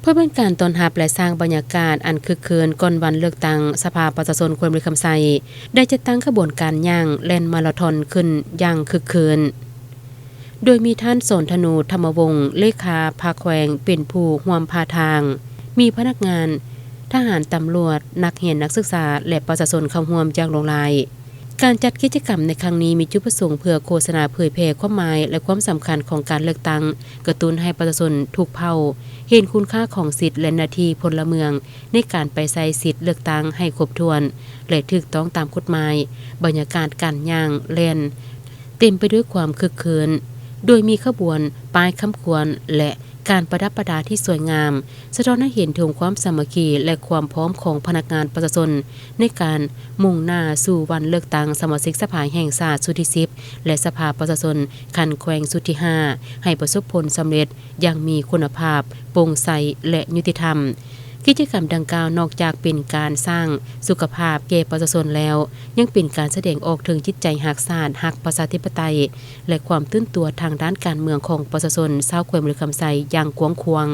พื่อเป็นการต้อนรับและสร้างบรรยากาศอันคึกคืนก่อนวันเลือกตั้งสภาประชาชนควรมีคำใส่ได้จัดตั้งขบวนการย่างแล่นมาราธอนขึ้นอย่างคึกคืนโดยมีท่านโสนธนูธรรมวงศ์เลขาภาคแขวงเป็นผู้ร่วมพาทางมีพนักงานทหารตำรวจนักเรียนนักศึกษาและประชาชนเข้าร่วมอย่างหลงหลายการจัดกิจกรรมในครั้งนี้มีจุดประสงค์เพื่อโฆษณาเผยแพร่ความหมายและความสำคัญของการเลือกตั้งกระตุ้นให้ประชาชนทุกเผ่าเห็นคุณค่าของสิทธิและหน้าที่พลเมืองในการไปใช้สิทธิเลือกตั้งให้ครบถ้วนและถูกต้องตามกฎหมายบรรยากาศการย่างแล่นเต็มไปด้วยความคึกคืนโดยมีขบวนป้ายค้ำควรและการประดับประดาที่สวยงามสะท้อนให้เห็นถึงความสามัคคีและความพร้อมของพนักงานประชาชนในการมุ่งหน้าสู่วันเลือกตั้งสมาชิกสภาแห่งชาติสุดที่10และสภาประชาชนคันแขวงสุดที่5ให้ประสบผลสำเร็จอย่างมีคุณภาพโปร่งใสและยุติธรรมกิจกรรมดังกล่าวนอกจากเป็นการสร้างสุขภาพแก่ประชาชนแล้วยังเป็นการแสดงออกถึงจิตใจรักชาติรักประชาธิปไตยและความตื่นตัวทางด้านการเมืองของประชาชนชาวแขวงคำไสอย่างกว้างขวาง